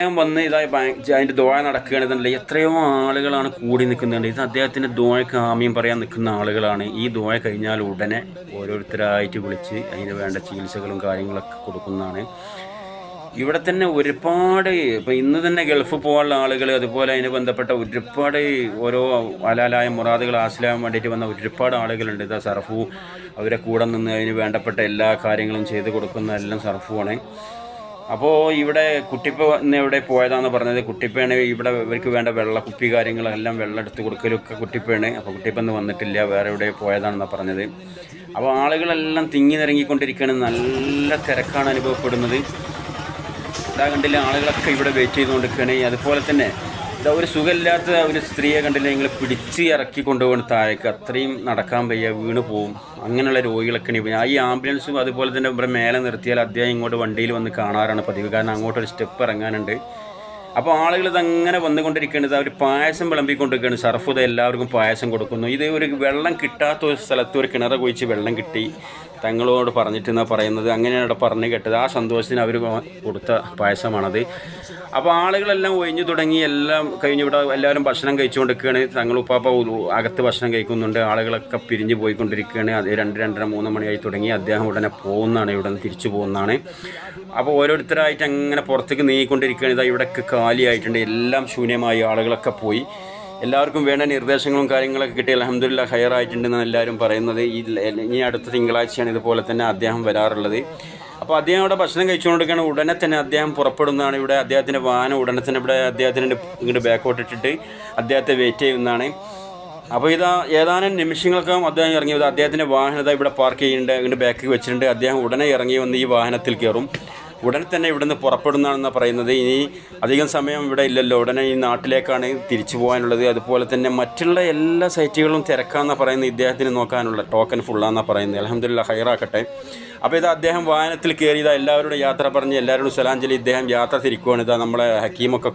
ഞാൻ വന്ന് ഇതായി അതിൻ്റെ ദുആ നടക്കുകയാണെന്നുണ്ടെങ്കിൽ എത്രയോ ആളുകളാണ് കൂടി നിൽക്കുന്നുണ്ട്. ഇത് അദ്ദേഹത്തിൻ്റെ ദുആയ്ക്ക് ആമീൻ പറയാൻ നിൽക്കുന്ന ആളുകളാണ്. ഈ ദുആ കഴിഞ്ഞാൽ ഉടനെ ഓരോരുത്തരായിട്ട് വിളിച്ച് അതിന് വേണ്ട ചികിത്സകളും കാര്യങ്ങളൊക്കെ കൊടുക്കുന്നതാണ്. ഇവിടെ തന്നെ ഒരുപാട് ഇപ്പം ഇന്ന് തന്നെ ഗൾഫ് പോകാനുള്ള ആളുകൾ, അതുപോലെ അതിന് ബന്ധപ്പെട്ട ഒരുപാട് ഓരോ ഹലാലായ മുറാദുകൾ ഹാസിലാകാൻ വേണ്ടിയിട്ട് വന്ന ഒരുപാട് ആളുകളുണ്ട്. ഇതാ സർഫു അവരെ കൂടെ നിന്ന് അതിന് വേണ്ടപ്പെട്ട എല്ലാ കാര്യങ്ങളും ചെയ്ത് കൊടുക്കുന്ന എല്ലാം സർഫുമാണ്. അപ്പോൾ ഇവിടെ കുട്ടിപ്പ ഇന്ന് എവിടെ പോയതാണെന്ന് പറഞ്ഞത്. കുട്ടിപ്പയാണ് ഇവിടെ ഇവർക്ക് വേണ്ട കുപ്പി കാര്യങ്ങളെല്ലാം വെള്ളം എടുത്ത് കൊടുക്കലൊക്കെ കുട്ടിപ്പയാണ്. അപ്പോൾ കുട്ടിപ്പ ഇന്ന് വന്നിട്ടില്ല, വേറെ എവിടെ പോയതാണെന്നാണ് പറഞ്ഞത്. അപ്പോൾ ആളുകളെല്ലാം തിങ്ങി നിറങ്ങിക്കൊണ്ടിരിക്കുകയാണ്. നല്ല തിരക്കാണ് അനുഭവപ്പെടുന്നത്. ഇതാ കണ്ടില്ല, ആളുകളൊക്കെ ഇവിടെ വെയിറ്റ് ചെയ്തുകൊണ്ടിരിക്കുകയാണ്. അതുപോലെ തന്നെ ഇതാ ഒരു സുഖമില്ലാത്ത ഒരു സ്ത്രീയെ കണ്ടില്ല, നിങ്ങൾ പിടിച്ച് ഇറക്കി കൊണ്ടുപോകുന്ന താഴേക്ക്. അത്രയും നടക്കാൻ വയ്യ, വീണ് പോവും. അങ്ങനെയുള്ള രോഗികളൊക്കെ ഈ ആംബുലൻസും അതുപോലെ തന്നെ ഇവിടെ മേലെ നിർത്തിയാൽ അദ്ദേഹം ഇങ്ങോട്ട് വണ്ടിയിൽ വന്ന് കാണാറാണ് പതിവ്. കാരണം അങ്ങോട്ടൊരു സ്റ്റെപ്പ് ഇറങ്ങാനുണ്ട്. അപ്പോൾ ആളുകൾ ഇതങ്ങനെ വന്നുകൊണ്ടിരിക്കേണ്ടത്. അവർ പായസം വിളമ്പിക്കൊണ്ടിരിക്കുകയാണ്. സർഫുദ എല്ലാവർക്കും പായസം കൊടുക്കുന്നു. ഇത് ഒരു വെള്ളം കിട്ടാത്ത ഒരു സ്ഥലത്ത് ഒരു കിണറ് കുഴിച്ച് വെള്ളം കിട്ടി തങ്ങളോട് പറഞ്ഞിട്ടെന്നാണ് പറയുന്നത്. അങ്ങനെയാണ് ഇവിടെ പറഞ്ഞു കേട്ടത്. ആ സന്തോഷത്തിന് അവർ കൊടുത്ത പായസമാണത്. അപ്പോൾ ആളുകളെല്ലാം ഒഴിഞ്ഞു തുടങ്ങി. എല്ലാം കഴിഞ്ഞ് ഇവിടെ എല്ലാവരും ഭക്ഷണം കഴിച്ചുകൊണ്ടിരിക്കുകയാണ്. തങ്ങളുപ്പാപ്പ അകത്ത് ഭക്ഷണം കഴിക്കുന്നുണ്ട്. ആളുകളൊക്കെ പിരിഞ്ഞ് പോയിക്കൊണ്ടിരിക്കുകയാണ്. അത് 2-2:30-3 മണിയായി തുടങ്ങി. അദ്ദേഹം ഉടനെ പോകുന്നതാണ്, ഇവിടെ നിന്ന് തിരിച്ചു പോകുന്നതാണ്. അപ്പോൾ ഓരോരുത്തരായിട്ട് അങ്ങനെ പുറത്തേക്ക് നീങ്ങിക്കൊണ്ടിരിക്കുകയാണ്. ഇതാ ഇവിടെയൊക്കെ കാലിയായിട്ടുണ്ട്, എല്ലാം ശൂന്യമായി, ആളുകളൊക്കെ പോയി. എല്ലാവർക്കും വേണ്ട നിർദ്ദേശങ്ങളും കാര്യങ്ങളൊക്കെ കിട്ടി. അൽഹംദുലില്ലാഹ് ഹൈറായിട്ടുണ്ടെന്നാണ് എല്ലാവരും പറയുന്നത്. ഇനി അടുത്ത തിങ്കളാഴ്ചയാണ് ഇതുപോലെ തന്നെ അദ്ദേഹം വരാറുള്ളത്. അപ്പോൾ അദ്ദേഹം അവിടെ ഭക്ഷണം കഴിച്ചുകൊണ്ടിരിക്കുകയാണ്. ഉടനെ തന്നെ അദ്ദേഹം പുറപ്പെടുന്നതാണ്. ഇവിടെ അദ്ദേഹത്തിൻ്റെ വാഹനം ഉടനെ തന്നെ ഇവിടെ അദ്ദേഹത്തിന് ഇങ്ങോട്ട് ബാക്കോട്ടിട്ടിട്ട് അദ്ദേഹത്തെ വെയിറ്റ് ചെയ്യുന്നതാണ്. അപ്പോൾ ഇതാ ഏതാനും നിമിഷങ്ങൾക്ക് അദ്ദേഹം ഇറങ്ങി വന്നത്. അദ്ദേഹത്തിൻ്റെ വാഹനം ഇതാ ഇവിടെ പാർക്ക് ചെയ്യുന്നുണ്ട്, ഇങ്ങോട്ട് ബാക്കിൽ വെച്ചിട്ടുണ്ട്. അദ്ദേഹം ഉടനെ ഇറങ്ങി വന്ന് ഈ വാഹനത്തിൽ കയറും. ഉടനെ തന്നെ ഇവിടുന്ന് പുറപ്പെടുന്നതാണെന്നാണ് പറയുന്നത്. ഇനി അധികം സമയം ഇവിടെ ഇല്ലല്ലോ, ഉടനെ ഈ നാട്ടിലേക്കാണ് തിരിച്ചു പോകാനുള്ളത്. അതുപോലെ തന്നെ മറ്റുള്ള എല്ലാ സൈറ്റുകളും തിരക്കാണെന്നാണ് പറയുന്നത്. ഇദ്ദേഹത്തിന് നോക്കാനുള്ള ടോക്കൺ ഫുള്ളാണെന്നാണ് പറയുന്നത്. അൽഹംദുലില്ലാഹ് ഹൈറാക്കട്ടെ. അപ്പോൾ ഇത് അദ്ദേഹം വാഹനത്തിൽ കയറിയതാണ്. എല്ലാവരോടും യാത്ര പറഞ്ഞ് എല്ലാവരോടും സലാം ചൊല്ലി ഇദ്ദേഹം യാത്ര തിരിക്കുകയാണ്. ഇതാ നമ്മളെ ഹക്കീമൊക്കെ